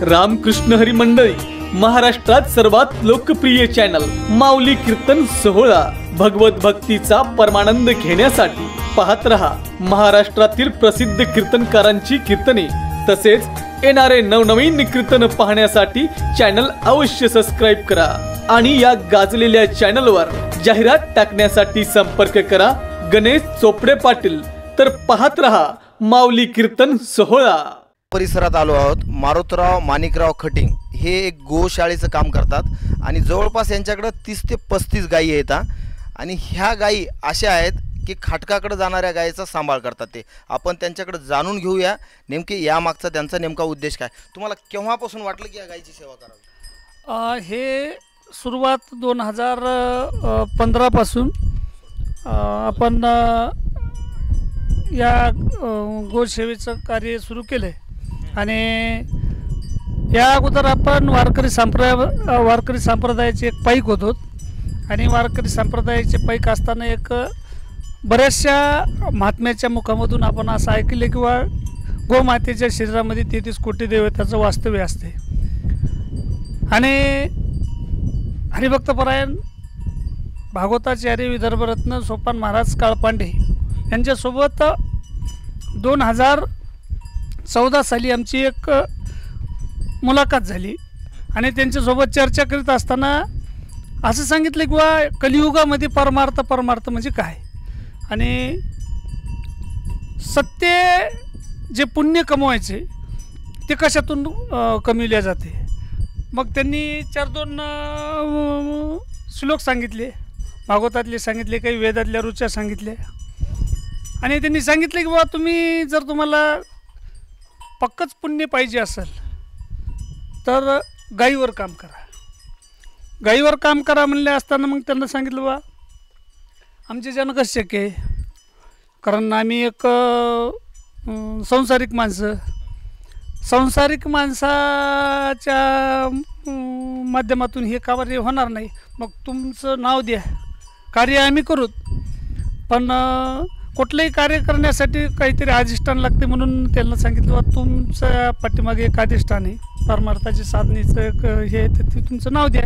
रामकृष्ण हरी मंडळी, महाराष्ट्रात सर्वात लोकप्रिय चॅनल माऊली कीर्तन सोहळा भगवत भक्तीचा परमानंद घेण्यासाठी पाहत रहा महाराष्ट्रातील प्रसिद्ध कीर्तनकारांची कीर्तने। तसेच येणारे नवनवीन कीर्तन पाहण्यासाठी चॅनल अवश्य सबस्क्राइब करा आणि या गाजलेल्या चॅनलवर जाहिरात टाकण्यासाठी संपर्क करा गणेश चोपडे पाटील। तर पाहत रहा माऊली कीर्तन सोहळा। परिसरात आलो आहोत। मारुतराव माणिकराव खटिंग हे एक गोशाळेचं काम करतात आणि जवळपास यांच्याकडे 30 ते 35 गायी आहेत आणि ह्या गायी अशा आहेत की खाटकाकडे जाणाऱ्या गायीचा सांभाळ करतात ते। आपण त्यांच्याकडे जाणून घेऊया नेमके या मागचा त्यांचा नेमका उद्देश काय। तुम्हाला केव्हापासून वाटलं की या गायीची सेवा करावी? हे सुरुवात 2015 पासून आपण या गोसेवेचं कार्य सुरू केले आणि या अगोदर आपण वारकरी संप्रदायाचे एक पाईक होतो आणि वारकरी संप्रदायाचे पाईक असताना एक बऱ्याचशा महात्म्याच्या मुखामधून आपण असं ऐकले किंवा गोमातेच्या शरीरामध्ये 33 कोटी देवताचं वास्तव्य असते आणि हरिभक्तपरायण भागवताचार्य विदर्भरत्न सोपान महाराज काळपांडे यांच्यासोबत 2014 साली आमची एक मुलाखत झाली आणि त्यांच्यासोबत चर्चा करीत असताना असं सांगितलं की बा कलियुगामध्ये परमार्थ म्हणजे काय आणि सत्य जे पुण्य कमवायचे ते कशातून कमविले जाते। मग त्यांनी 4-2 श्लोक सांगितले, भागवतातले सांगितले, काही वेदातल्या रुच्या सांगितल्या आणि त्यांनी सांगितले की बा तुम्हाला पक्कच पुण्य पाहिजे असेल तर गायीवर काम करा। गायीवर काम करा म्हणले असताना मग त्यांना सांगितलं बा आमचे जन कसं शक्य आहे, कारण आम्ही एक सांसारिक माणसाच्या माध्यमातून हे कार्य होणार नाही। मग तुमचं नाव द्या, कार्य आम्ही करूत, पण कुठलंही कार्य करण्यासाठी काहीतरी अधिष्ठान लागते म्हणून त्यांना सांगितलं बा तुमच्या पाठीमागे एक अधिष्ठान आहे, परमार्थाची साधनेचं एक हे तर ते तुमचं नाव द्या।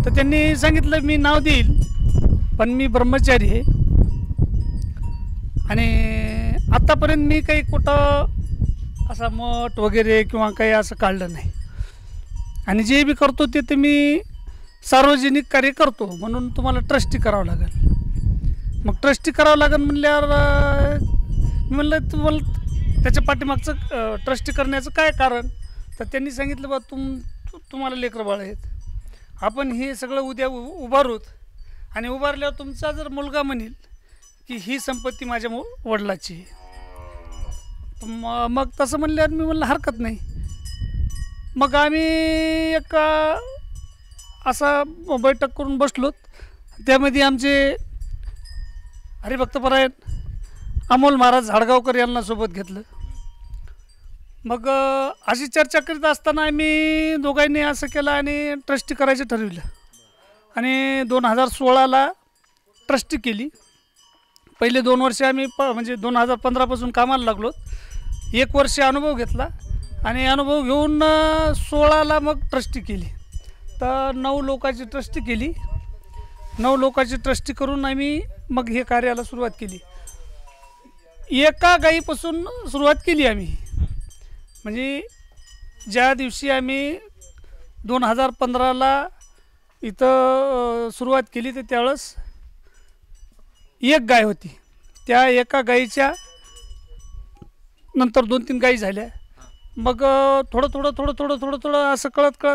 तर त्यांनी सांगितलं मी नाव देईल पण मी ब्रह्मचारी आहे आणि आत्तापर्यंत मी काही कुठं असा मठ वगैरे किंवा काही असं काढलं नाही आणि जे बी करतो ते तर मी सार्वजनिक कार्य करतो म्हणून तुम्हाला ट्रस्टी करावं लागेल। मग ट्रस्टी करावं लागेल म्हणल्यावर मी म्हणलं तुम्हाला त्याच्या पाठीमागचं ट्रस्टी करण्याचं काय कारण, तर त्यांनी सांगितलं बा तुम्हाला लेकरं बाळ आहेत, आपण हे सगळं उद्या उभारूत आणि उभारल्यावर तुमचा जर मुलगा म्हणेल की ही संपत्ती माझ्या वडिलाची मग तसं म्हणल्यावर मी म्हणलं हरकत नाही। मग आम्ही एक असा बैठक करून बसलो, त्यामध्ये आमचे हरिभक्तपरायण अमोल महाराज झाडगावकर यांना सोबत घेतलं। मग अशी चर्चा करीत असताना आम्ही दोघांनी असं केलं आणि ट्रस्टी करायचं ठरवलं आणि 2016ला ट्रस्टी केली। पहिले 2 वर्ष आम्ही म्हणजे 2015 पासून कामाला लागलो, 1 वर्ष अनुभव घेतला आणि अनुभव घेऊन 16ला मग ट्रस्टी केली। तर 9 लोकांची ट्रस्टी केली। 9 लोकांची ट्रस्टी करून आम्ही मग हे कार्याला सुरुवात केली। एका गायीपासून सुरुवात केली आम्ही, म्हणजे ज्या दिवशी आम्ही 2015ला इथं सुरुवात केली तर त्यावेळेस एक गाय होती। त्या एका गायीच्या नंतर 2-3 गायी झाल्या। मग थोडं असं कळत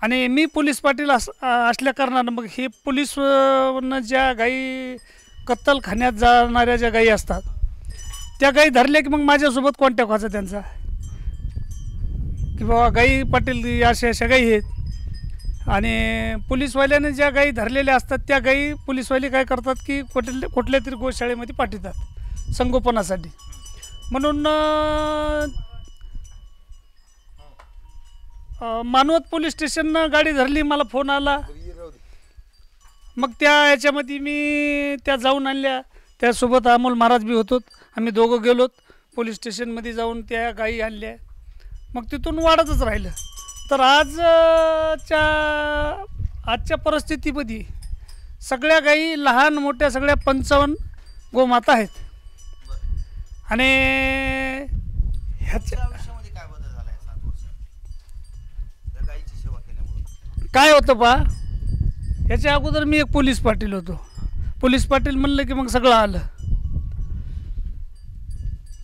आणि मी पोलीस पाटील असल्या कारणानं मग हे पोलीसनं ज्या गायी कत्तलखान्यात जाणाऱ्या ज्या गायी असतात त्या गायी धरल्या की मग माझ्यासोबत कॉन्टॅक्ट व्हायचा त्यांचा की बाबा गायी पाटील अशा गायी आहेत आणि पोलीसवाल्याने ज्या गायी धरलेल्या असतात त्या गायी पोलीसवाले काय करतात की कुठल्या तरी गोशाळेमध्ये पाठवतात संगोपनासाठी म्हणून मानवत पोलीस स्टेशननं गाडी धरली, मला फोन आला। मग याच्यामध्ये मी त्या जाऊन आणल्या, त्यासोबत अमोल महाराज बी होतो, आम्ही दोघं गेलोत पोलीस स्टेशनमध्ये जाऊन त्या गायी आणल्या। मग तिथून वाढतच राहिलं तर आजच्या परिस्थितीमध्ये सगळ्या गाई लहान मोठ्या सगळ्या 55 गोमाता आहेत. आणि ह्याच्या आयुष्यामध्ये काय बदल झाला आहे 7 वर्षात या गायीची सेवा केल्यामुळे? काय होतं पा, याच्या अगोदर मी एक पोलीस पाटील होतो. पोलीस पाटील म्हणलं की मग सगळं आलं.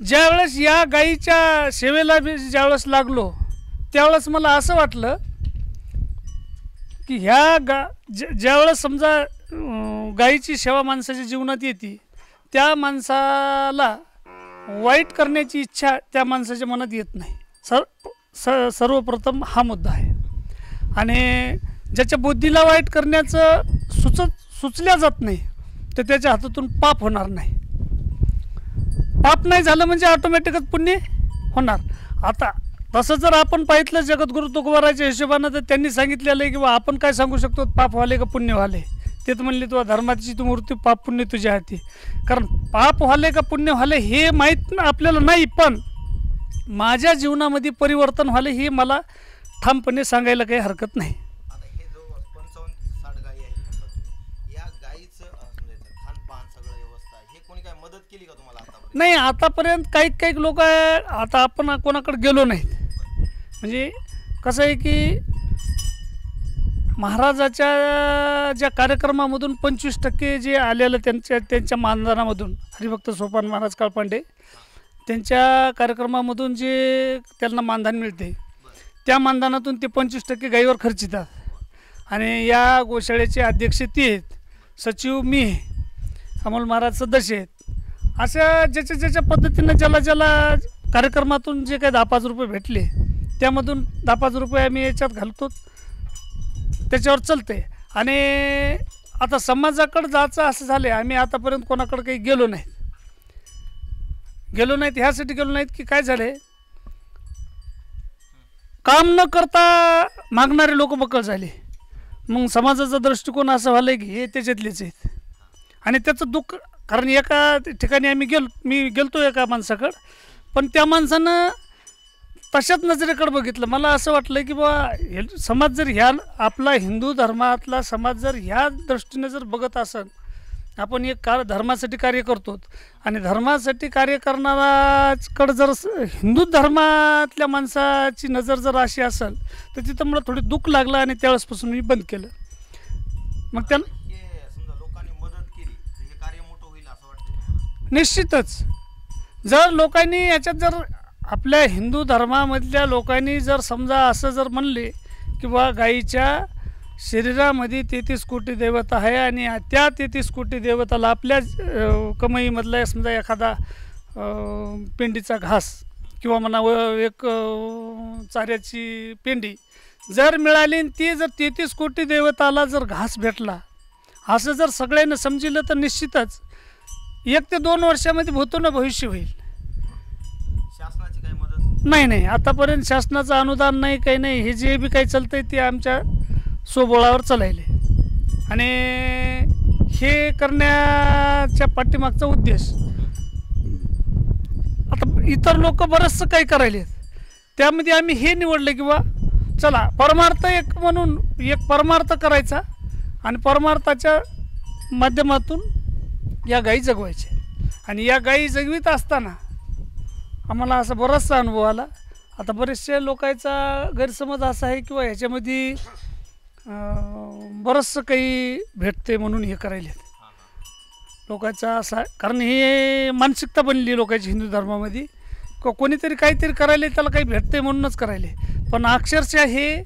ज्यावेळेस या गायीच्या सेवेला ज्यावेळेस लागलो त्यावेळेस मला असं वाटलं की ज्यावेळेस समजा गायीची सेवा माणसाच्या जीवनात येते, त्या माणसाला वाईट करण्याची इच्छा त्या माणसाच्या मनात येत नाही. सर्वप्रथम हा मुद्दा आहे. आणि ज्याच्या बुद्धीला वाईट करण्याचं सुचल्या जात नाही तर त्याच्या हातातून पाप होणार नाही. पाप नाही झालं म्हणजे ऑटोमॅटिकच पुण्य होणार. आता तसं जर आपण पाहितलं जगद्गुरु तुकोबाराच्या हिशोबानं, तर त्यांनी सांगितलेलं आहे की बा आपण काय सांगू शकतो पाप व्हाले का पुण्य व्हाले. ते तर म्हणले तुला धर्माची तू मूर्ती, पाप पुण्य तुझ्या हाती. कारण पाप व्हाले का पुण्य व्हाले हे माहीत आपल्याला नाही, पण माझ्या जीवनामध्ये परिवर्तन व्हाले हे मला ठामपणे सांगायला काही हरकत नाही. आता हे जो 55-60 गायी आहेत म्हणता तुम्ही, या गायीचं खानपान सगळं व्यवस्था हे कोणी काय मदत केली का तुम्हाला आतापर्यंत? नाही, आतापर्यंत काही लोक आता आपण कोणाकडे गेलो नाहीत. म्हणजे कसं आहे की महाराजाच्या ज्या कार्यक्रमामधून 25% जे आलेलं त्यांच्या मानधनामधून, हरिभक्त सोपान महाराज काळपांडे त्यांच्या कार्यक्रमामधून जे त्यांना मानधन मिळते, त्या मानधनातून ते 25% गाईवर खर्चितात. आणि या गोशाळेचे अध्यक्ष ते आहेत, सचिव मी आहे, अमोल महाराज सदस्य आहेत. अशा ज्याच्या पद्धतीनं ज्याला कार्यक्रमातून जे काही 10-5 रुपये भेटले त्यामधून 10-5 रुपये आम्ही याच्यात घालतो, त्याच्यावर चालते. आणि आता समाजाकडं जायचं असं झालं आहे, आम्ही आतापर्यंत कोणाकडं काही गेलो नाहीत. ह्यासाठी गेलो नाहीत की काय झालं आहे, काम न करता मागणारे लोक बकल झाले. मग समाजाचा दृष्टिकोन असा व्हायला की हे त्याच्यातलेच आहेत. आणि त्याचं दुःख, कारण एका ठिकाणी मी गेलतो एका माणसाकडं, पण त्या माणसानं तशाच नजरेकडे बघितलं. मला असं वाटलं की बा समाज जर आपला हिंदू धर्मातला समाज जर ह्या दृष्टीने जर बघत असेल, आपण एक धर्मासाठी कार्य करतो आणि धर्मासाठी कार्य करणाराकडं जर हिंदू धर्मातल्या माणसाची नजर जर अशी असेल तर तिथं मला थोडी दुःख लागलं आणि त्यावेळेसपासून मी बंद केलं. मग त्याला समजा लोकांनी मदत केली तर हे कार्य मोठं होईल असं वाटतं? निश्चितच जर लोकांनी याच्यात जर आपल्या हिंदू धर्मामधल्या लोकांनी जर समजा असं जर म्हणले की बा गाईच्या शरीरामध्ये 33 कोटी देवता आहे आणि त्या 33 कोटी देवताला आपल्या कमाईमधला समजा एखादा पेंडीचा घास किंवा म्हणा एक चाऱ्याची पेंडी जर मिळाली आणि ती जर 33 कोटी देवताला जर घास भेटला असं जर सगळ्यांना समजिलं तर निश्चितच 1 ते 2 वर्षामध्ये भूतून भविष्य होईल. शासनाची काही मदत नाही, आतापर्यंत शासनाचं अनुदान नाही, काही नाही. हे जे बी काही चालतं आहे ते आमच्या सोबळावर चालायले. आणि हे करण्याच्या पाठीमागचा उद्देश, आता इतर लोक बरंचसं काही करायले, त्यामध्ये आम्ही हे निवडलं की बा चला परमार्थ म्हणून एक परमार्थ करायचा आणि परमार्थाच्या माध्यमातून या गायी जगवायच्या. आणि या गायी जगवित असताना आम्हाला असा बराचसा अनुभव आला. आता बरेचशा लोकांचा गैरसमज असा आहे किंवा ह्याच्यामध्ये बरंचसं काही भेटते म्हणून हे करायले लोकांचा असा, कारण हे मानसिकता बनली लोकांची हिंदू धर्मामध्ये किंवा कोणीतरी काहीतरी करायले त्याला काही भेटते म्हणूनच करायले. पण अक्षरशः हे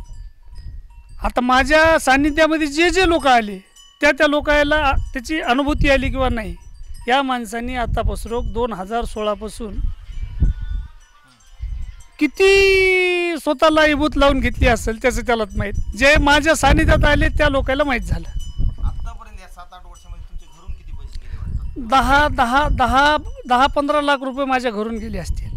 आता माझ्या सान्निध्यामध्ये जे लोक आले त्या लोकांना त्याची अनुभूती आली किंवा नाही, या माणसांनी आतापासून 2016पासून किती स्वतःला इबूत लावून घेतली असेल त्याचं त्यालाच माहीत. जे माझ्या सानिध्यात आले त्या लोकांना माहीत झालं. आतापर्यंत या 7-8 वर्षामध्ये तुमच्या घरून किती पैसे गेले? 10-15 लाख रुपये माझ्या घरून गेले असतील.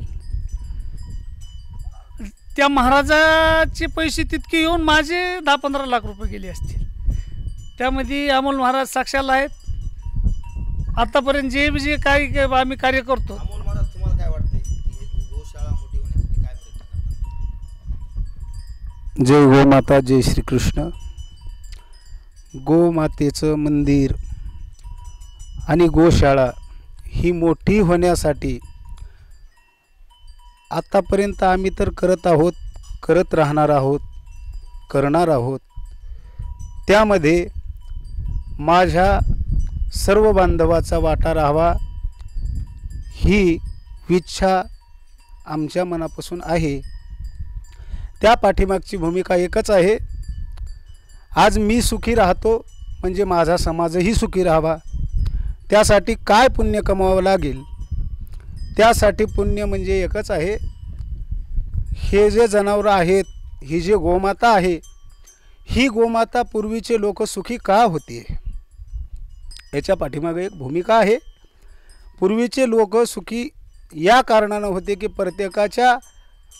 त्या महाराजाचे पैसे तितके येऊन माझे 10-15 लाख रुपये गेले असतील. त्यामध्ये अमोल महाराज साक्षाला आहेत. आतापर्यंत जे काही आम्ही कार्य करतो. अमोल महाराज, तुम्हाला काय वाटतंय की हे गोशाळा मोठी होण्यासाठी काय प्रयत्न करतात? जय गोमाता, जय श्रीकृष्ण. गोमातेचं मंदिर आणि गोशाळा ही मोठी होण्यासाठी आतापर्यंत आम्ही तर करत आहोत, करत राहणार आहोत, करणार आहोत. त्यामध्ये माझ्या सर्व बांधवाचा वाटा राहावा ही इच्छा आमच्या मनापासून आहे. त्या पाठीमागची भूमिका एकच आहे. आज मी सुखी राहतो म्हणजे माझा समाजही सुखी राहावा. त्यासाठी काय पुण्य कमवावं लागेल? त्यासाठी पुण्य म्हणजे एकच आहे. हे जे जनावरं आहेत, ही जे गोमाता आहे, ही गोमाता पूर्वीचे लोक सुखी का होते याच्या पाठीमागे एक भूमिका आहे. पूर्वीचे लोक सुखी या कारणानं होते की प्रत्येकाच्या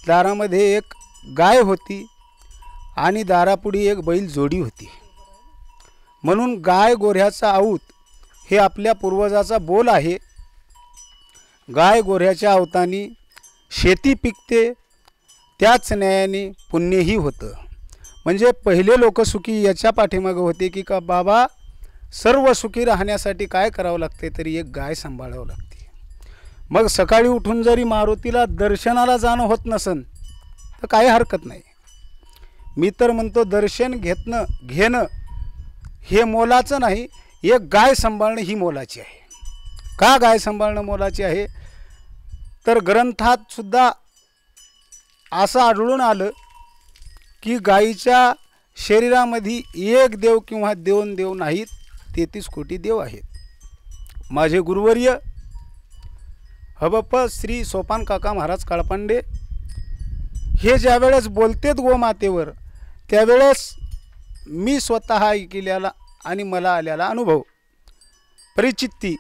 दारामध्ये एक गाय होती आणि दारापुढी एक बैल जोडी होती. म्हणून गाय गोऱ्ह्याचा आऊत हे आपल्या पूर्वजाचा बोल आहे. गाय गोऱ्ह्याच्या अवतानी शेती पिकते, त्याच न्यायाने पुण्यही होतं. म्हणजे पहिले लोक सुखी याच्या पाठीमागे होते की का बाबा सर्व सुखी राहण्यासाठी काय करावं लागते, तरी एक गाय सांभाळावं लागते. मग सकाळी उठून जरी मारुतीला दर्शनाला जाणं होत नसन तर काही हरकत नाही. मी तर म्हणतो दर्शन घेणं हे मोलाचं नाही, एक गाय सांभाळणं ही मोलाची आहे. का गाय सांभाळणं मोलाची आहे? तर ग्रंथात सुद्धा असं आढळून आलं की गायीच्या शरीरामध्ये एक देव किंवा दोन देव नाहीत, 33 कोटी देव आहेत. माझे गुरुवर्य हबप श्री सोपान काका महाराज काळपांडे हे ज्यावेळेस बोलतेत गोमातेवर, त्यावेळेस मी स्वतः ऐकलेला आणि मला आलेला अनुभव, परिचित्ती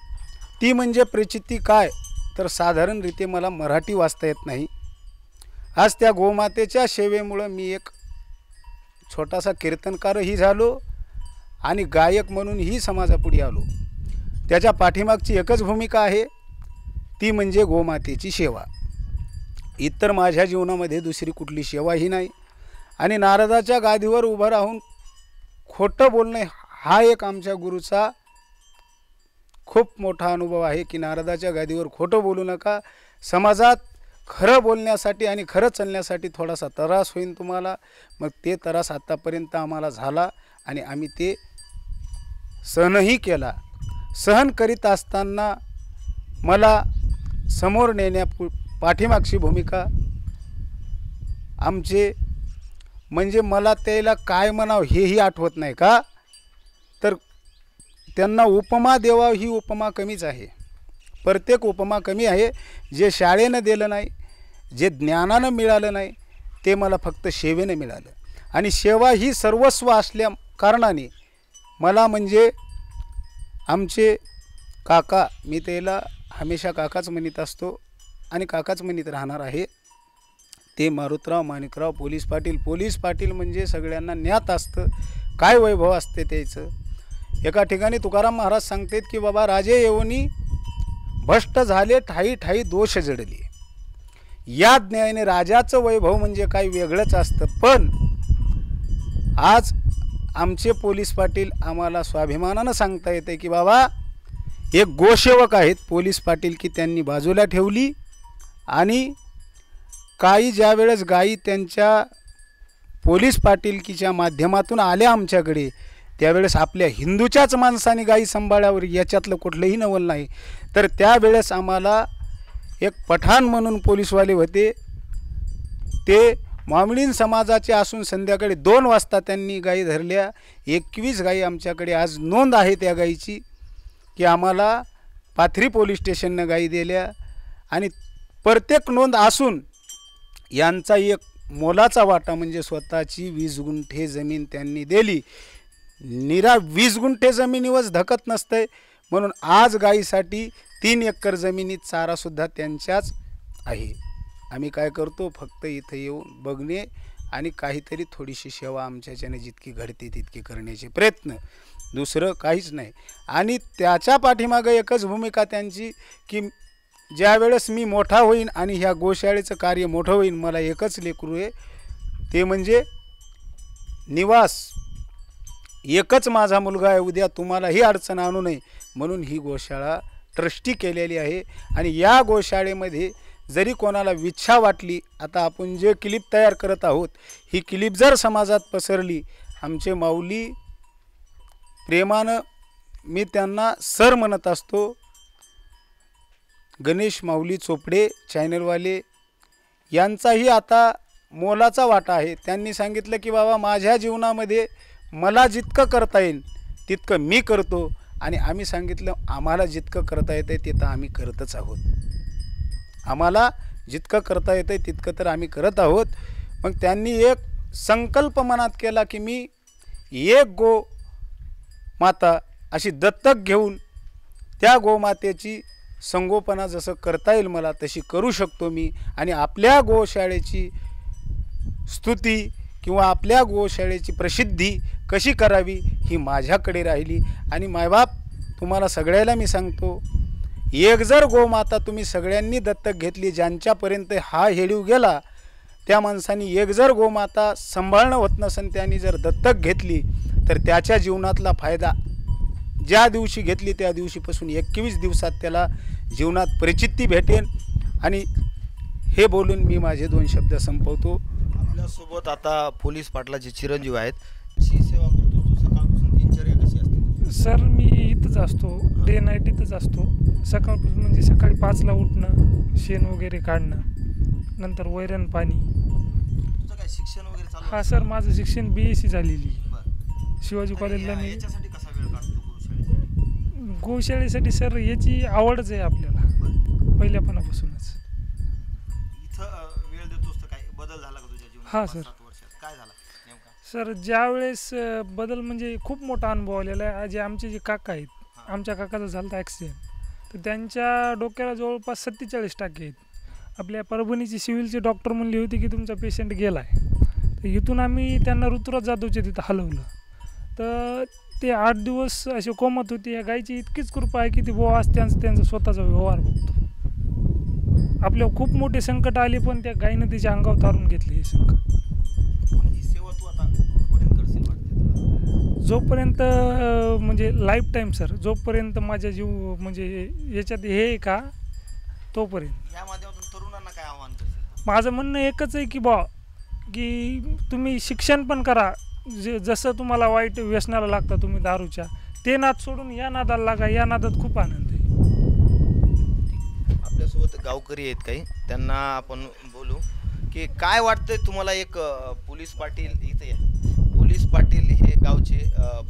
ती म्हणजे परिचित्ती काय तर साधारणरीत्या मला मराठी वाचता येत नाही. आज त्या गोमातेच्या सेवेमुळं मी एक छोटासा कीर्तनकारही झालो आणि गायक म्हणूनही समाजापुढे आलो. त्याच्या पाठीमागची एकच भूमिका आहे, ती म्हणजे गोमातेची सेवा. इतर माझ्या जीवनामध्ये दुसरी कुठली सेवाही नाही. आणि नारदाच्या गादीवर उभं राहून खोटं बोलणे हा एक आमच्या गुरुचा खूप मोठा अनुभव आहे की नारदाच्या गादीवर खोटं बोलू नका. समाजात खरं बोलण्यासाठी आणि खरं चालण्यासाठी थोडासा त्रास होईल तुम्हाला. मग ते त्रास आतापर्यंत आम्हाला झाला आणि आम्ही ते सहनही केला. सहन करीत असताना मला समोर नेण्या पाठीमागची भूमिका आमचे म्हणजे मला त्याला काय म्हणावं हेही आठवत नाही. का तर त्यांना उपमा देवाव ही उपमा कमीच आहे. प्रत्येक उपमा कमी आहे. जे शाळेनं दिलं नाही, जे ज्ञानानं मिळालं नाही, ते मला फक्त सेवेनं मिळालं. आणि सेवा ही सर्वस्व असल्या कारणाने मला म्हणजे आमचे काका, मी त्याला हमेशा काकाच म्हणत असतो आणि काकाच म्हणत राहणार आहे, ते मारुतराव माणिकराव पोलीस पाटील. पोलीस पाटील म्हणजे सगळ्यांना ज्ञात असतं काय वैभव असते त्याचं. एका ठिकाणी तुकाराम महाराज सांगतात की बाबा राजे येऊनी भ्रष्ट झाले, ठाई ठाई दोष जडले. या ज्ञानाने राजाचं वैभव म्हणजे काही वेगळंच असतं. पण आज आमचे पोलीस पाटील आम्हाला स्वाभिमानानं सांगता येते की बाबा एक गोसेवक आहेत पोलीस पाटील की त्यांनी बाजूला ठेवली आणि काही ज्या वेळेस गायी त्यांच्या पोलीस पाटीलकीच्या माध्यमातून आल्या आमच्याकडे, त्यावेळेस आपल्या हिंदूच्याच माणसाने गायी सांभाळावर याच्यातलं कुठलंही नवल नाही. तर त्यावेळेस आम्हाला एक पठाण म्हणून पोलीसवाले होते, ते मामिळीन समाजाचे असून संध्याकाळी 2 वाजता त्यांनी गायी धरल्या. 21 गायी आमच्याकडे आज नोंद आहे त्या गायीची की आम्हाला पाथरी पोलीस स्टेशननं गायी दिल्या. आणि प्रत्येक नोंद असून यांचा एक मोलाचा वाटा म्हणजे स्वतःची 20 गुंठे जमीन त्यांनी दिली. निरा 20 गुंठे जमिनीवरच धकत नसतंय. म्हणून आज गायीसाठी 3 एकर जमिनीत चारासुद्धा त्यांच्याच आहे. आम्ही काय करतो, फक्त इथं येऊन बघणे आणि काहीतरी थोडीशी सेवा आमच्याच्याने जितकी घडते तितकी करण्याचे प्रयत्न, दुसरं काहीच नाही. आणि त्याच्या पाठीमागं एकच भूमिका त्यांची की ज्या वेळेस मी मोठा होईन आणि ह्या गोशाळेचं कार्य मोठं होईन, मला एकच लेकरू आहे, ते म्हणजे निवास एकच माझा मुलगा आहे, उद्या तुम्हालाही अडचण आणू नये म्हणून ही गोशाळा ट्रस्टी केलेली आहे. आणि या गोशाळेमध्ये जरी कोणाला इच्छा वाटली, आता आपण जे क्लिप तयार करत आहोत ही क्लिप जर समाजात पसरली, आमचे माऊली प्रेमानं मी त्यांना सर म्हणत असतो, गणेश माऊली चोपडे चॅनलवाले यांचाही आता मोलाचा वाटा आहे. त्यांनी सांगितलं की बाबा माझ्या जीवनामध्ये मला जितकं करता येईल तितकं मी करतो. आणि आम्ही सांगितलं आम्हाला जितकं करता येतं आहे तिथं आम्ही करतच आहोत. आम्हाला जितकं करता येतं आहे तितकं तर आम्ही करत आहोत. मग त्यांनी एक संकल्प मनात केला की मी एक गो माता अशी दत्तक घेऊन त्या गोमातेची संगोपना जसं करता येईल मला तशी करू शकतो मी. आणि आपल्या गोशाळेची स्तुती किंवा आपल्या गोशाळेची प्रसिद्धी कशी करावी ही माझ्याकडे राहिली. आणि मायबाप तुम्हाला सगळ्याला मी सांगतो, एक जर गोमाता तुम्ही सगळ्यांनी दत्तक घेतली, ज्यांच्यापर्यंत हा हेडीव गेला त्या माणसांनी एक जर गोमाता सांभाळणं होत नसेल त्यांनी जर दत्तक घेतली तर त्याच्या जीवनातला फायदा ज्या दिवशी घेतली त्या दिवशीपासून 21 दिवसात त्याला जीवनात परिचिती भेटेल. आणि हे बोलून मी माझे 2 शब्द संपवतो. आपल्यासोबत आता पोलीस पाटलाचे चिरंजीव आहेत. अशी सेवा करतो तू, सकाळपासून दिनचर्या कशी असते? सर मी इथंच असतो, डे नाईट इथंच असतो. सकाळपासून म्हणजे सकाळी 5ला उठणं, शेण वगैरे काढणं, नंतर वैरण पाणी. तुझं काय शिक्षण वगैरे चालू? हा सर माझं शिक्षण BSc झालेली बरं. शिवाजी कॉलेजला. मी याच्यासाठी कसा वेळ काढतो गोशाळेसाठी? गोशाळेसाठी सर याची आवडच आहे आपल्याला पहिल्यापणापासूनच. इथं वेळ देतोस तर काय बदल झाला का तुझ्या जीवनात? हा सर. 5-7 वर्षात काय झाला नेमका? सर ज्यावेळेस बदल म्हणजे खूप मोठा अनुभव आलेला आहे. जे आमचे जे काका आहेत, आमच्या काकाचा झाला होता ॲक्सिडेंट, तर त्यांच्या डोक्याला जवळपास 47 टाके आहेत. आपल्या परभणीची सिव्हिलची डॉक्टर म्हणली होती की तुमचा पेशंट गेला आहे. तर इथून आम्ही त्यांना ऋतुराज जाधवच्या तिथं हलवलं. तर ते 8 दिवस असे कोमत होते. या गायची इतकीच कृपा आहे की ती बुवा आज त्यांचा स्वतःचा व्यवहार बघतो. आपल्यावर खूप मोठे संकट आले पण त्या गायीनं तिच्या अंगावर तारून घेतले हे संकट. ही सेवा तू आता कुठपर्यंत करशील वाटते? जोपर्यंत म्हणजे लाईफ टाईम सर, जोपर्यंत माझ्या जीव म्हणजे याच्यात हे आहे का तोपर्यंत. या माध्यमातून तरुणांना काय आव्हान करशील? माझं म्हणणं एकच आहे की की तुम्ही शिक्षण पण करा. जसं तुम्हाला वाईट व्यसनाला लागता तुम्ही दारूच्या, ते नाद सोडून या नादाला लागा. या नादात खूप आनंद आहे. आपल्यासोबत गावकरी आहेत काही, त्यांना आपण बोलू की काय वाटतंय तुम्हाला. एक पोलीस पाटील इथे या, पोलीस पाटील हे गावचे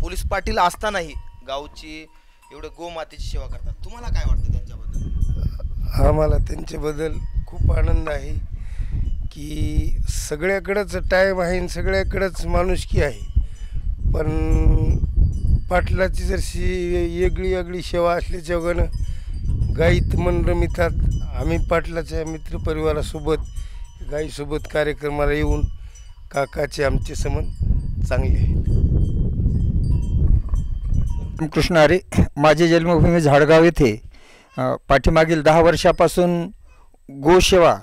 पोलीस पाटील असतानाही गावची एवढे गोमातेची सेवा करतात, तुम्हाला काय वाटतं त्यांच्याबद्दल? आम्हाला त्यांच्याबद्दल खूप आनंद आहे की सगळ्याकडंच टाईम आहे आणि सगळ्याकडंच माणुसकी आहे. पण पाटलाची जरशी वेगळी वेगळी सेवा असल्याच्या वगैरे गाईत मन रमितात. आम्ही पाटलाच्या मित्रपरिवारासोबत गाईसोबत कार्यक्रमाला येऊन काकाचे आमचे संबंध चांगले आहेत. कृष्ण हरी, माझी जन्मभूमी झाडगाव येथे पाठीमागील 10 वर्षापासून गोसेवा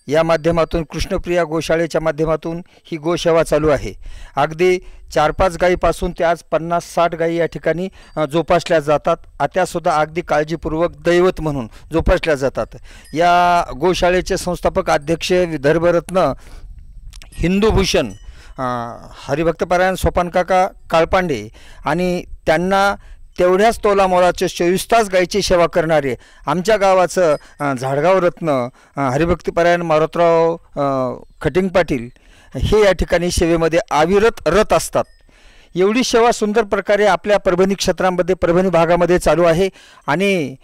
या माध्यमातून कृष्णप्रिया गोशाळेच्या माध्यमातून ही गोसेवा चालू आहे. अगदी 4-5 गायीपासून ते आज 50-60 गायी या ठिकाणी जोपासल्या जातात. त्यासुद्धा अगदी काळजीपूर्वक दैवत म्हणून जोपासल्या जातात. या गोशाळेचे संस्थापक अध्यक्ष विदर्भरत्न हिंदूभूषण हरिभक्तपरायण सोपानकाका काळपांडे आणि त्यांना तेवढ्याच तोलामोलाचे 24 तास गायीची सेवा करणारे आमच्या गावाचं झाडगाव रत्न हरिभक्तपरायण मारुतराव खटिंग पाटील हे या ठिकाणी सेवेमध्ये अविरत रत असतात. एवढी सेवा सुंदर प्रकारे आपल्या परभणी क्षेत्रामध्ये परभणी भागामध्ये चालू आहे. आणि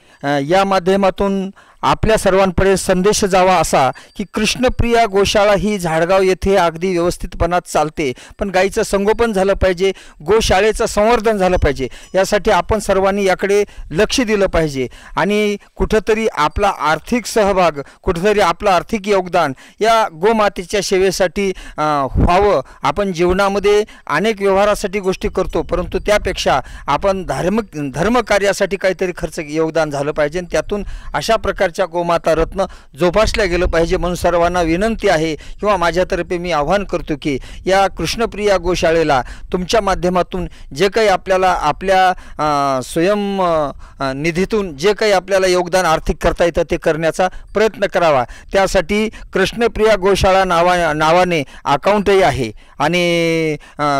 या माध्यमातून आपल्या सर्वांकडे संदेश जावा असा की कृष्णप्रिया गोशाळा ही झाडगाव येथे अगदी व्यवस्थितपणात चालते. पण गाईचं संगोपन झालं पाहिजे, गोशाळेचं संवर्धन झालं पाहिजे. यासाठी आपण सर्वांनी याकडे लक्ष दिलं पाहिजे. आणि कुठंतरी आपला आर्थिक सहभाग, कुठंतरी आपलं आर्थिक योगदान या गोमातेच्या सेवेसाठी व्हावं. आपण जीवनामध्ये अनेक व्यवहारासाठी गोष्टी करतो, परंतु त्यापेक्षा आपण धर्मकार्यासाठी काहीतरी खर्च योगदान झालं पाहिजे. त्यातून अशा प्रकारचे प्रकारच्या गोमाता रत्न जोपासल्या गेलं पाहिजे म्हणून सर्वांना विनंती आहे किंवा माझ्यातर्फे मी आवाहन करतो की या कृष्णप्रिया गोशाळेला तुमच्या माध्यमातून जे काही आपल्याला आपल्या स्वयं निधीतून जे काही आपल्याला योगदान आर्थिक करता येतं ते करण्याचा प्रयत्न करावा। त्यासाठी कृष्णप्रिया गोशाळा नावाने अकाउंटही आहे आणि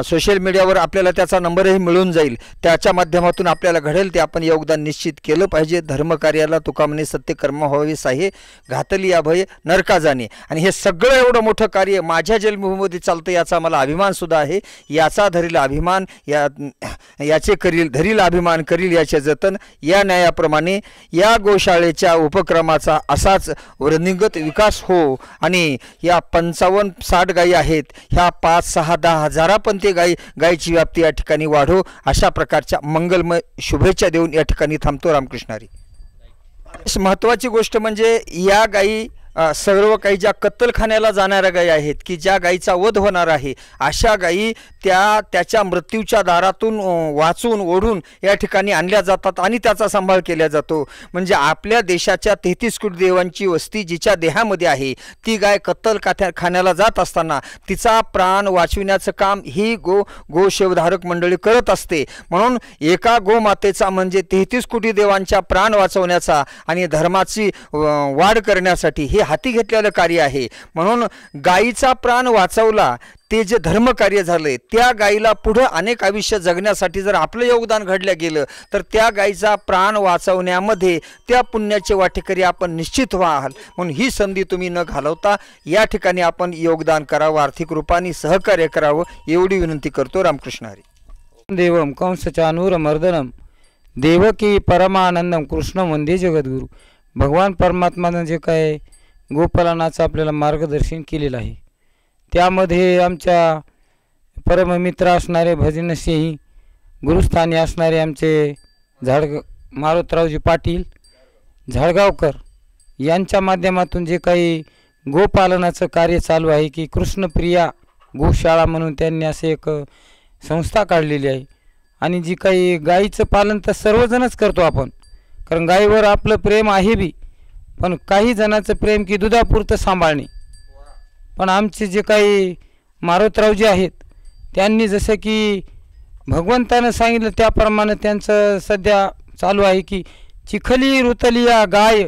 सोशल मीडियावर आपल्याला त्याचा नंबरही मिळून जाईल। त्याच्या माध्यमातून आपल्याला घडेल ते आपण योगदान निश्चित केलं पाहिजे। धर्मकार्याला तुका म्हणे सत्य कर्म व्हावीस आहे, घातली या भय नरका जाणे। आणि हे सगळं एवढं मोठं कार्य माझ्या जन्मभूमीमध्ये चालतं याचा मला अभिमान सुद्धा आहे। याचा धरील अभिमान याचे करील धरील अभिमान करील याचे जतन। या न्यायाप्रमाणे या गोशाळेच्या उपक्रमाचा असाच वृद्धिंगत विकास हो आणि या 55-60 गायी आहेत ह्या 5-6-10 हजारापर्यंत गायीची व्याप्ती या ठिकाणी वाढो अशा प्रकारच्या मंगलमय शुभेच्छा देऊन या ठिकाणी थांबतो। रामकृष्ण हरी। महत्त्वाची गोष्ट म्हणजे या गायी सर्व काही ज्या कत्तलखान्याला जाणाऱ्या गायी आहेत की ज्या गायीचा वध होणार आहे अशा गायी त्याच्या मृत्यूच्या दारातून वाचून ओढून या ठिकाणी आणल्या जातात आणि त्याचा सांभाळ केला जातो। म्हणजे आपल्या देशाच्या 33 कोटी देवांची वस्ती जिच्या देहामध्ये आहे ती गाय कत्तलखान्याला जात असताना तिचा प्राण वाचविण्याचं काम ही गोसेवधारक मंडळी करत असते। म्हणून एका गोमातेचा म्हणजे 33 कोटी देवांच्या प्राण वाचवण्याचा आणि धर्माची वाढ करण्यासाठी हे हाती घेतलेलं कार्य आहे। म्हणून गायीचा प्राण वाचवला ते जे धर्मकार्य झाले त्या गायीला पुढे अनेक आयुष्य जगण्यासाठी जर आपलं योगदान घडलं गेलं तर त्या गायीचा प्राण वाचवण्यामध्ये त्या पुण्याचे वाटेकरी आपण निश्चित व्हाल। म्हणून ही संधी तुम्ही न घालवता या ठिकाणी आपण योगदान करावं, आर्थिक रूपाने सहकार्य करावं एवढी विनंती करतो। रामकृष्ण हरी। देवम कंसचानूर मर्दनम देवकी परमानंदम कृष्ण वंदे जगद्गुरु। भगवान परमात्मानं जे काय गोपालनाचं आपल्याला मार्गदर्शन केलेलं आहे त्यामध्ये आमच्या परममित्र असणारे भजनसिंह गुरुस्थानी असणारे आमचे मारुतरावजी पाटील झाडगावकर यांच्या माध्यमातून जे काही गोपालनाचं कार्य चालू आहे की कृष्णप्रिया गोशाळा म्हणून त्यांनी असे एक संस्था काढलेली आहे। आणि जी काही गायीचं पालन तर सर्वजणच करतो आपण, कारण गायीवर आपलं प्रेम आहे बी, पण काही जणांचं प्रेम की दुधापुरतं सांभाळणे। पण आमचे जे काही मारुतरावजी आहेत त्यांनी जसं की भगवंतानं सांगितलं त्याप्रमाणे त्यांचं सध्या चालू आहे की चिखली रुतलिया गाय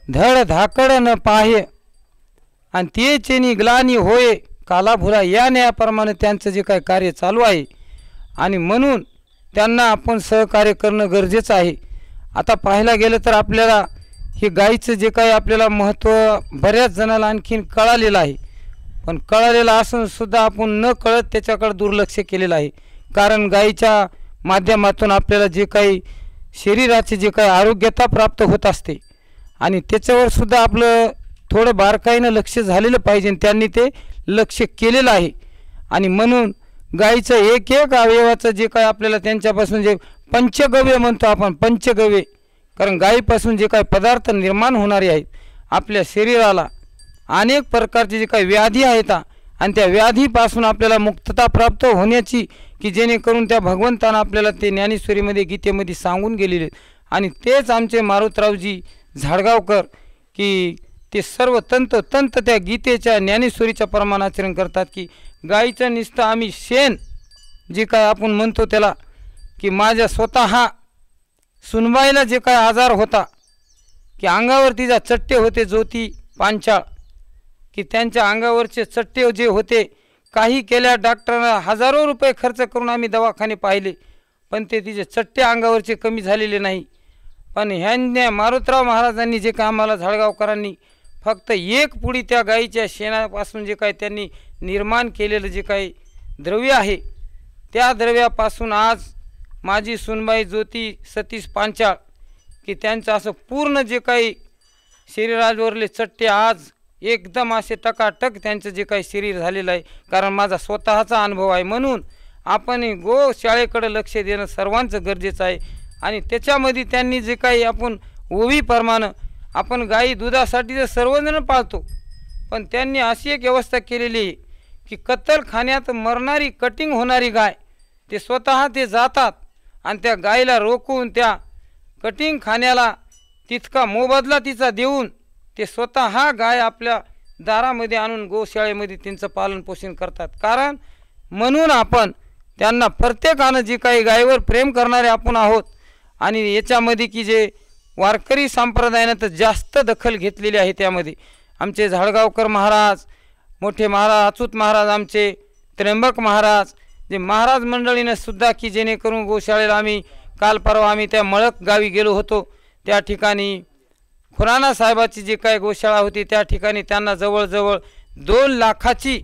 धड धाकड न पाहे आणि ते चेनी ग्लानी होय काला भुला या न्यायाप्रमाणे त्यांचं जे काही कार्य चालू आहे आणि म्हणून त्यांना आपण सहकार्य करणं गरजेचं आहे। आता पाहायला गेलं तर आपल्याला हे गायीचं जे काही आपल्याला महत्त्व बऱ्याच जणाला आणखीन कळालेलं आहे, पण कळालेलं असून सुद्धा आपण न कळत त्याच्याकडे दुर्लक्ष केलेलं आहे। कारण गायीच्या माध्यमातून आपल्याला जे काही शरीराचे जे काही आरोग्यता प्राप्त होत असते आणि त्याच्यावर सुद्धा आपलं थोडं बारकाईनं लक्ष झालेलं पाहिजे, त्यांनी ते लक्ष केलेलं आहे। आणि म्हणून गायीचं एक एक अवयवाचं जे काही आपल्याला त्यांच्यापासून जे पंचगव्य म्हणतो आपण, पंचगव्य, कारण गायीपासून जे काही पदार्थ निर्माण होणारे आहेत आपल्या शरीराला अनेक प्रकारचे जे काही व्याधी आहेत आणि त्या व्याधीपासून आपल्याला मुक्तता प्राप्त होण्याची की जेणेकरून त्या भगवंतानं आपल्याला ते ज्ञानेश्वरीमध्ये गीतेमध्ये सांगून गेलेले आणि तेच आमचे मारुतरावजी झाडगावकर की ते सर्व तंत त्या गीतेच्या ज्ञानेश्वरीच्या प्रमाणाचरण करतात की गायीचं नुसतं आम्ही शेण जे काय आपण म्हणतो त्याला की माझ्या स्वतः सुनबाईला जे काय आजार होता की अंगावर तिचा चट्टे होते ज्योती पांचाळ की त्यांच्या अंगावरचे चट्टे जे होते काही केल्या डॉक्टरांना हजारो रुपये खर्च करून आम्ही दवाखाने पाहिले पण ते तिचे चट्टे अंगावरचे कमी झालेले नाही। पण ह्यांनी मारुतराव महाराजांनी जे काय आम्हाला झाडगावकरांनी फक्त एक पुडी त्या गायीच्या शेणापासून जे काही त्यांनी निर्माण केलेलं जे काही द्रव्य आहे त्या द्रव्यापासून आज माझी सुनबाई ज्योती सतीश पांचाळ की त्यांचं असं पूर्ण जे काही शरीरावरले चट्टे आज एकदम असे टकाटक त्यांचं जे काही शरीर झालेलं आहे, कारण माझा स्वतःचा अनुभव आहे। म्हणून आपण गोशाळेकडे लक्ष देणं सर्वांचं गरजेचं आहे। आणि त्याच्यामध्ये त्यांनी जे काही आपण ओवीप्रमाणे आपण गायी दुधासाठी तर सर्वजण पाळतो, पण त्यांनी अशी एक व्यवस्था केलेली आहे की कत्तलखान्यात मरणारी कटिंग होणारी गाय ते स्वतः ते जातात आणि त्या गायीला रोखून त्या कटिंगखान्याला तितका मोबदला तिचा देऊन ते स्वतः गाय आपल्या दारामध्ये आणून गोशाळेमध्ये त्यांचं पालनपोषण करतात. कारण म्हणून आपण त्यांना प्रत्येकानं जी काही गायीवर प्रेम करणारे आपण आहोत आणि याच्यामध्ये की जे वारकरी संप्रदायानं तर जास्त दखल घेतलेली आहे. त्यामध्ये आमचे झाडगावकर महाराज, मोठे महाराज अच्युत महाराज, आमचे त्र्यंबक महाराज, जे महाराज मंडळीनं सुद्धा की जेणेकरून गोशाळेला आम्ही काल परवा आम्ही त्या मळक गावी गेलो होतो. त्या ठिकाणी खुराना साहेबाची जी काय गोशाळा होती त्या ठिकाणी त्यांना जवळजवळ 2 लाखाची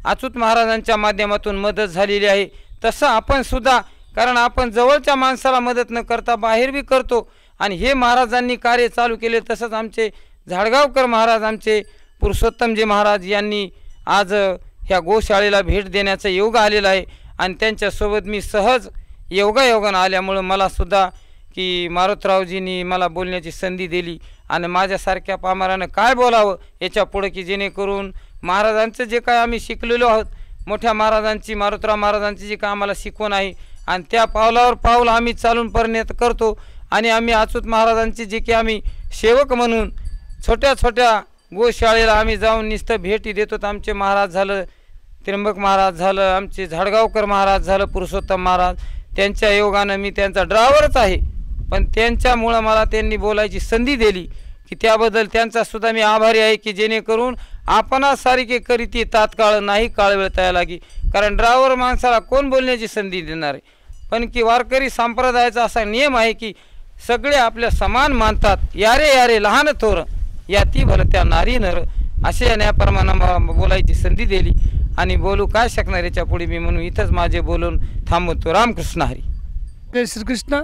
अच्युत महाराजांच्या माध्यमातून मदत झालेली आहे. तसं आपण सुद्धा, कारण आपण जवळच्या माणसाला मदत न करता बाहेर बी करतो आणि हे महाराजांनी कार्य चालू केले. तसंच आमचे झाडगावकर महाराज, आमचे पुरुषोत्तमजी महाराज यांनी आज ह्या गोशाळेला भेट देण्याचा योग आलेला आहे आणि त्यांच्यासोबत मी सहज योगायोगानं आल्यामुळं मलासुद्धा की मारुतरावजींनी मला बोलण्याची संधी दिली आणि माझ्यासारख्या पामरानं काय बोलावं याच्या पुढं, की जेणेकरून महाराजांचं जे काय आम्ही शिकलेलो आहोत, मोठ्या महाराजांची, मारुतराव महाराजांची जी काय आम्हाला शिकवण आहे आणि त्या पावलावर पाऊल आम्ही चालून परिणत करतो आणि आम्ही अच्युत महाराजांची जे की आम्ही सेवक म्हणून छोट्या छोट्या गोशाळेला आम्ही जाऊन नुसतं भेटी देतो. आमचे महाराज झालं, त्र्यंबक महाराज झालं, आमचे झाडगावकर महाराज झालं, पुरुषोत्तम महाराज, त्यांच्या योगानं मी त्यांचा ड्रायव्हरच आहे, पण त्यांच्यामुळं मला त्यांनी बोलायची संधी दिली की त्याबद्दल त्यांचासुद्धा मी आभारी आहे. की जेणेकरून आपणासारखे करीती तात्काळ नाही काळ वेळता यायला लागी, कारण ड्रायव्हर माणसाला कोण बोलण्याची संधी देणार आहे. पण की वारकरी संप्रदायाचा असा नियम आहे की सगळे आपल्या समान मानतात. यारे यारे लहान थोर याती भलं त्या नारी नर, असे याप्रमाणे मला बोलायची संधी दिली आणि बोलू काय शकणार याच्या पुढे मी, म्हणून इथंच माझे बोलून थांबवतो. रामकृष्ण हरी. जय श्रीकृष्ण.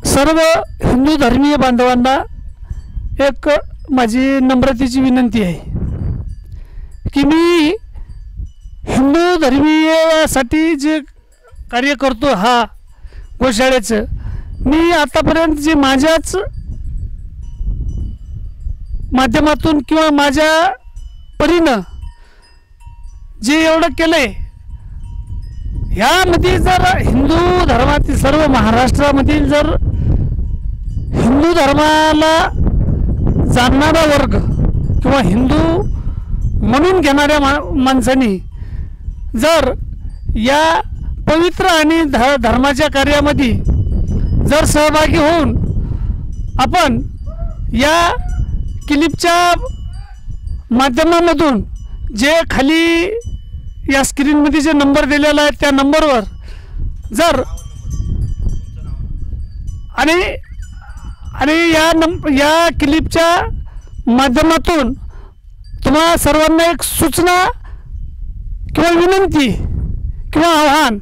सर्व हिंदू धर्मीय बांधवांना एक माझी नम्रतेची विनंती आहे की मी हिंदू धर्मीयासाठी जे कार्य करतो हा गोशाळेचं, मी आतापर्यंत जे माझ्याच माध्यमातून किंवा माझ्या परीनं जे एवढं केलं आहे, ह्यामध्ये जर हिंदू धर्मातील सर्व महाराष्ट्रामधील जर हिंदू धर्माला जाणणारा वर्ग किंवा हिंदू म्हणून घेणाऱ्या माणसांनी जर या पवित्र आणि धर्माच्या कार्यामध्ये जर सहभागी होऊन आपण या क्लिपच्या माध्यमामधून जे खाली या स्क्रीनमध्ये जे नंबर दिलेला आहे त्या नंबरवर जर आणि या क्लिपच्या माध्यमातून तुम्हा सर्वांना एक सूचना किंवा विनंती किंवा आव्हान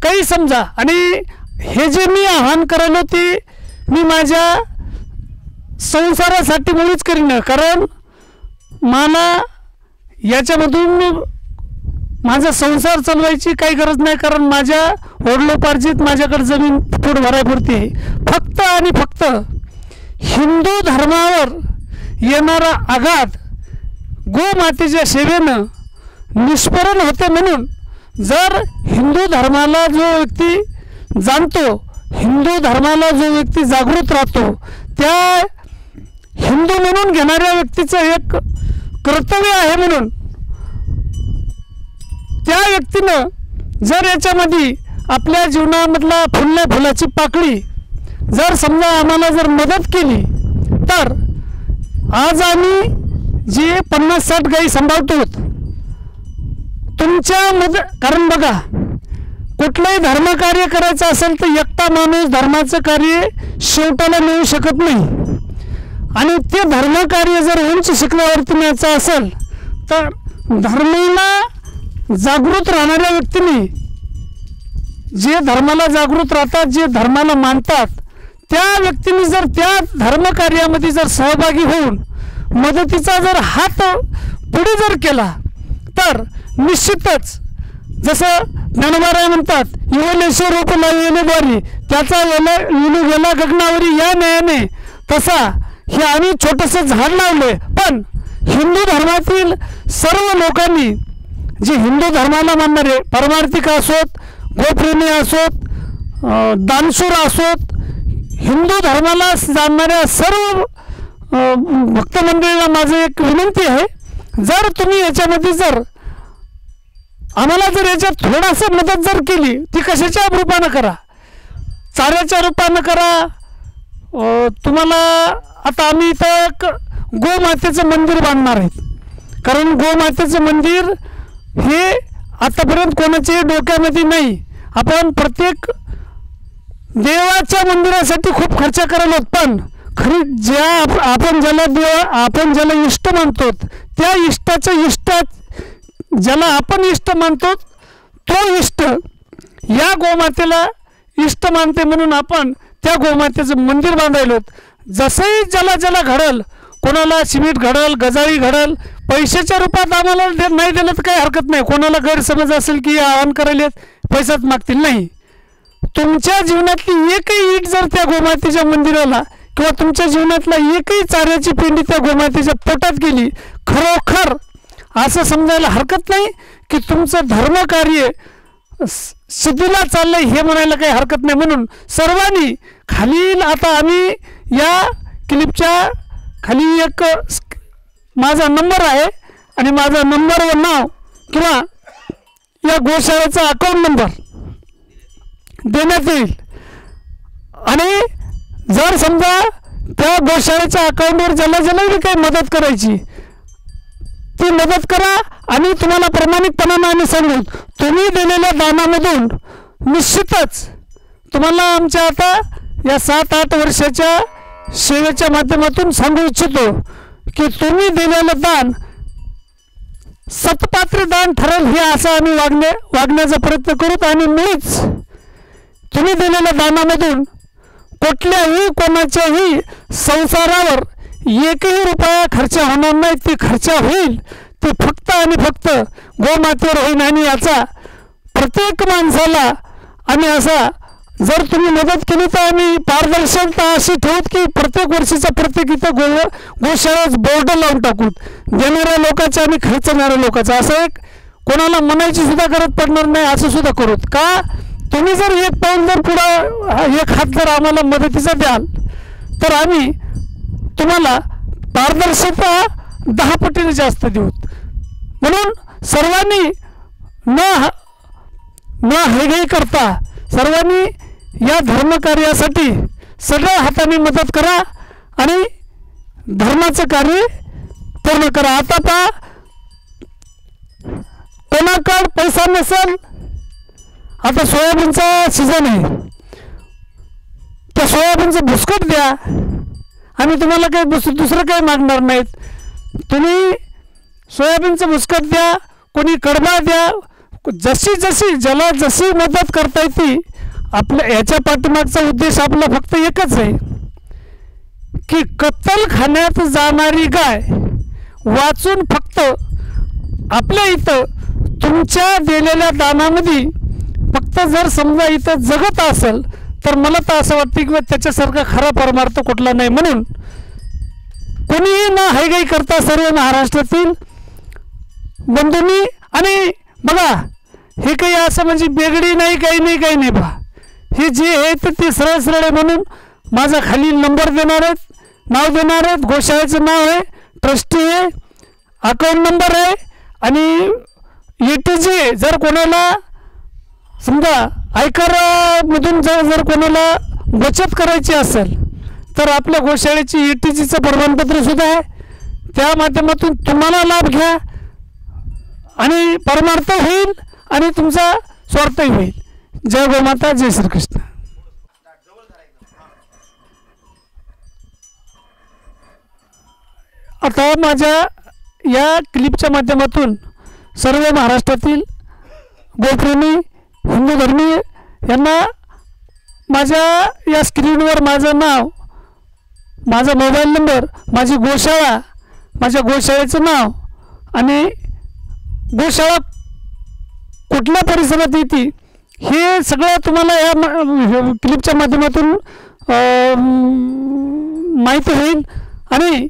काही समजा, आणि हे जे मी आव्हान करायलो ते मी माझ्या संसारासाठी मुळीच करीन, कारण मला याच्यामधून माझा संसार चालवायची काही गरज नाही, कारण माझ्या वडिलोपार्जित माझ्याकडे जमीन फूट भरायपुरती आहे. फक्त आणि फक्त हिंदू धर्मावर येणारा आघात गोमातेच्या सेवेनं निष्परण होते. म्हणून जर हिंदू धर्माला जो व्यक्ती जाणतो, हिंदू धर्माला जो व्यक्ती जागृत राहतो, त्या हिंदू म्हणून घेणाऱ्या व्यक्तीचं एक कर्तव्य आहे. म्हणून त्या व्यक्तीनं जर याच्यामध्ये आपल्या जीवनामधला फुलल्या फुलाची पाकळी जर समजा आम्हाला जर मदत केली तर आज आम्ही जे 50-60 गाई सांभाळतो तुमच्या कारण बघा, कुठलंही धर्मकार्य करायचं असेल तर एकटा माणूस धर्माचं कार्य शेवटाला नेऊ शकत नाही, आणि ते धर्मकार्य जर उंच शिखरावरती न्यायचं असेल तर धर्माला जागृत राहणाऱ्या व्यक्तीने, जे धर्माला जागृत राहतात, जे धर्माला मानतात, त्या व्यक्तीने जर त्या धर्मकार्यामध्ये जर सहभागी होऊन मदतीचा जर हात पुढे जर केला तर निश्चितच जसं ज्ञानोबाराय म्हणतात, युवलेश्वर रूप लावले द्वारी त्याचा विनू गेला गगनावरी या न्यायाने, तसा हे आम्ही छोटंसं झाड लावले. पण हिंदू धर्मातील सर्व लोकांनी, जे हिंदू धर्माला मानणारे परमार्थिक असोत, गोप्रेमी असोत, दानशूर असोत, हिंदू धर्माला जाणणाऱ्या सर्व भक्त मंडळीला माझं एक विनंती आहे, जर तुम्ही याच्यामध्ये जर आम्हाला जर याच्यात थोडासा मदत जर केली, ती कशाच्या रूपानं करा, चाऱ्याच्या रूपानं करा. तुम्हाला आता आम्ही इथं गोमातेचं मंदिर बांधणार आहेत, कारण गोमातेचं मंदिर हे आतापर्यंत कोणाच्याही डोक्यामध्ये नाही. आपण प्रत्येक देवाच्या मंदिरासाठी खूप खर्च करायला होत, पण खरी आपण ज्याला इष्ट मानतो, त्या इष्टाचं इष्ट ज्याला आपण इष्ट मानतो तो इष्ट या गोमातेला इष्ट मानते, म्हणून आपण त्या गोमातेचं मंदिर बांधायलो. जसंही ज्याला घडल, कोणाला सिमेंट घडल, गजाळी घडल, पैशाच्या रूपात आम्हाला नाही दिलं तर काही हरकत नाही. कोणाला गैरसमज असेल की आवाहन करायला पैसाच मागतील, नाही. तुमच्या जीवनातली एकही ईट जर त्या गोमातेच्या मंदिराला किंवा तुमच्या जीवनातला एकही चाऱ्याची पेंडी त्या गोमातेच्या पोटात गेली, खरोखर असं समजायला हरकत नाही की तुमचं धर्मकार्य सिद्धीला चाललंय, हे म्हणायला काही हरकत नाही. म्हणून सर्वांनी खालील, आता आम्ही या क्लिपच्या खाली एक माझा नंबर आहे आणि माझा नंबरवर नाव किंवा या गोशाळेचा अकाउंट नंबर देण्यात येईल. आणि जर समजा त्या गोशाळेच्या अकाउंटवर ज्याला काही मदत करायची ती मदत करा. आणि तुम्हाला प्रामाणिकपणाने आम्ही सांगू, तुम्ही दिलेल्या दानामधून निश्चितच तुम्हाला आमच्या आता या 7-8 वर्षाच्या सेवेच्या माध्यमातून सांगू इच्छितो की तुम्ही दिलेलं दान सत्पात्र दान ठरेल, हे असं आम्ही वागण्याचा प्रयत्न करू. आणि मुळीच तुम्ही दिलेल्या दानामधून कुठल्याही कोणाच्याही संसारावर एकही रुपया खर्च होणार नाही. ते खर्च होईल ते फक्त आणि फक्त गोमातेवर होईल. आणि याचा प्रत्येक माणसाला आम्ही असा जर तुम्ही मदत केली तर आम्ही पारदर्शकता अशी ठेवूत की प्रत्येक वर्षीचा प्रत्येक इथं गोशाळेत बोर्ड लावून टाकूत, देणाऱ्या लोकांचा आणि खर्चणाऱ्या लोकांचा. असं एक कोणाला म्हणायची सुद्धा गरज पडणार नाही, असं सुद्धा करूत. का तुम्ही जर एक पाऊल जर पुढं एक हात जर आम्हाला मदतीचा द्याल तर आम्ही तुम्हाला पारदर्शकता 10 पटीने जास्त देऊ. म्हणून सर्वांनी न हेगेही करता सर्वांनी या धर्मकार्यासाठी सगळ्या हाताने मदत करा आणि धर्माचं कार्य पूर्ण करा. आता पहा, कोणाकडे पैसा नसेल, आता सोयाबीनचा सीझन आहे, त्या सोयाबीनचं भुसकट द्या. आम्ही तुम्हाला काही दुसरं काही मागणार नाहीत. तुम्ही सोयाबीनचं भुसकट द्या, कोणी कडबा द्या, जशी ज्याला जशी मदत करता येते. आपल्या याच्या पाठीमागचा उद्देश आपला फक्त एकच आहे की कत्तलखान्यात जाणारी गाय वाचून फक्त आपल्या इथं तुमच्या दिलेल्या दानामध्ये फक्त जर समजा इथं जगत असेल तर मला तर असं वाटतं की त्याच्यासारखा खरा परमार्थ कुठला नाही. म्हणून कोणीही न हायगाई करता सर्व महाराष्ट्रातील बंधूंनी, आणि बघा हे काही असं म्हणजे बेगडी नाही, काही नाही बा, हे जे आहे तर ते सरळ आहे. म्हणून माझा खालील नंबर देणार आहेत, नाव देणार आहेत, गोशाळेचं नाव आहे, ट्रस्टी आहे, अकाउंट नंबर आहे आणि ETG जर कोणाला समजा आयकरमधून जर कोणाला बचत करायची असेल तर आपल्या गोशाळेची ETGचं प्रमाणपत्र सुद्धा आहे. त्या माध्यमातून तुम्हाला लाभ घ्या आणि परमार्थ होईल आणि तुमचा स्वार्थही होईल. जय गोमाता, जय श्रीकृष्ण. आता माझ्या या क्लिपच्या माध्यमातून सर्व महाराष्ट्रातील गोप्रेमी हिंदू धर्मी यांना माझ्या या स्क्रीनवर माझं नाव, माझा मोबाईल नंबर, माझी गोशाळा, माझ्या गोशाळेचं नाव आणि गोशाळा कुठल्या परिसरात येते हे सगळं तुम्हाला या क्लिपच्या माध्यमातून माहिती होईल. आणि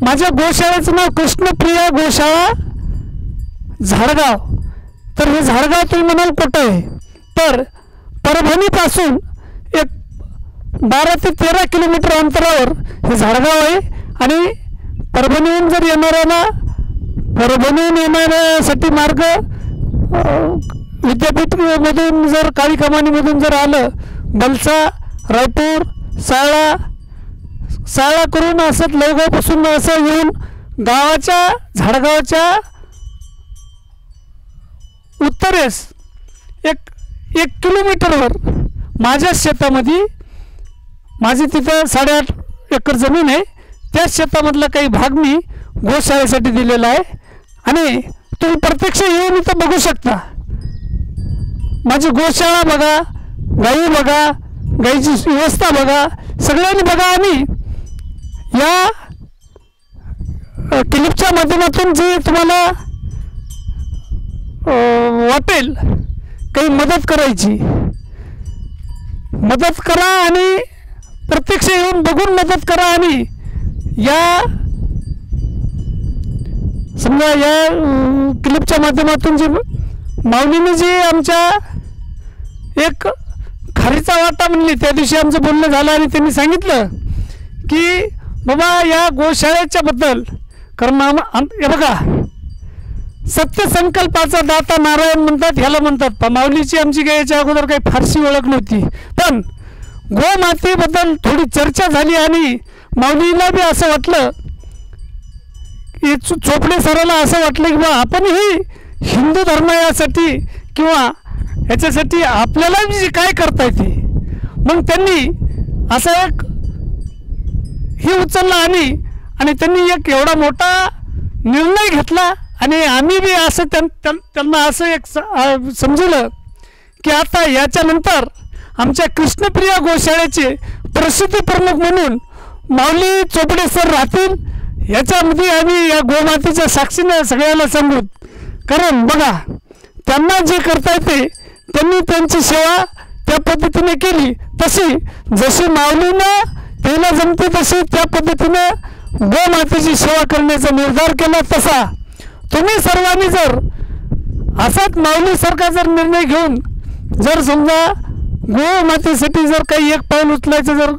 माझ्या गोशाळेचं नाव कृष्णप्रिया गोशाळा झाडगाव. तर हे झाडगाव तुम्ही म्हणाल कुठं आहे, तर परभणीपासून एक 12 ते 13 किलोमीटर अंतरावर हे झाडगाव आहे. आणि परभणीहून जर येणाऱ्यांना परभणीहून येणाऱ्यासाठी मार्ग विद्यापीठमधून जर काळी कमानीमधून जर आलं, बलसा, रायपूर, साळा करून असं लवगावपासून असं येऊन गावाच्या झाडगावच्या उत्तरेस एक किलोमीटरवर माझ्या शेतामध्ये, माझी तिथं 8.5 एकर जमीन आहे, त्याच शेतामधला काही भाग मी गोशाळेसाठी दिलेला आहे. आणि तुम्ही प्रत्यक्ष येऊन इथं बघू शकता. माझी गोशाळा बघा, गाई बघा, गाईची व्यवस्था बघा, सगळ्यांनी बघा. आणि या क्लिपच्या माध्यमातून जे तुम्हाला वाटेल काही मदत करायची, मदत करा आणि प्रत्यक्ष येऊन बघून मदत करा. आणि या समजा या क्लिपच्या माध्यमातून जे माऊलीने जे आमच्या एक खारीचा वाटा म्हणली, त्या दिवशी आमचं बोलणं झालं आणि त्यांनी सांगितलं की बाबा या गोशाळेच्या बद्दल, कारण हे बघा सत्यसंकल्पाचा दाता नारायण म्हणतात, ह्याला म्हणतात. माऊलीची आमची काही याच्या अगोदर काही फारशी ओळख नव्हती, पण गोमातेबद्दल थोडी चर्चा झाली आणि माऊलीला बी असं वाटलं की चोपडे सराला असं वाटलं की बा आपणही हिंदू धर्म यासाठी किंवा याच्यासाठी आपल्याला जे काय करता येते. मग त्यांनी असा एक हे उचलला आणि त्यांनी एक एवढा मोठा निर्णय घेतला. आणि आम्ही बी असं त्यांना असं एक समजलं की आता याच्यानंतर आमच्या कृष्णप्रिया गोशाळेचे प्रसिद्धी प्रमुख म्हणून माऊली चोपडे सर राहतील. याच्यामध्ये आम्ही या गोमातेच्या साक्षीने सगळ्याला सांगू. कारण बघा त्यांना जे करता येते त्यांनी त्यांची सेवा त्या पद्धतीने केली. जशी माऊलीनं त्याला जमते तशी त्या पद्धतीने गोमातेची सेवा करण्याचा निर्धार केला. तसा तुम्ही सर्वांनी जर असाच माऊलीसारखा जर निर्णय घेऊन जर समजा गोमातेसाठी जर काही एक पाऊल उचलायचं जर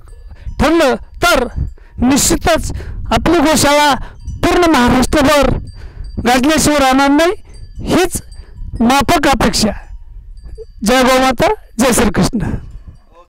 ठरलं तर निश्चितच आपली गोशाळा पूर्ण महाराष्ट्रभर गाजल्याशिवाय राहणार नाही, हीच माफक अपेक्षा. जय गोमाता, जय श्रीकृष्ण.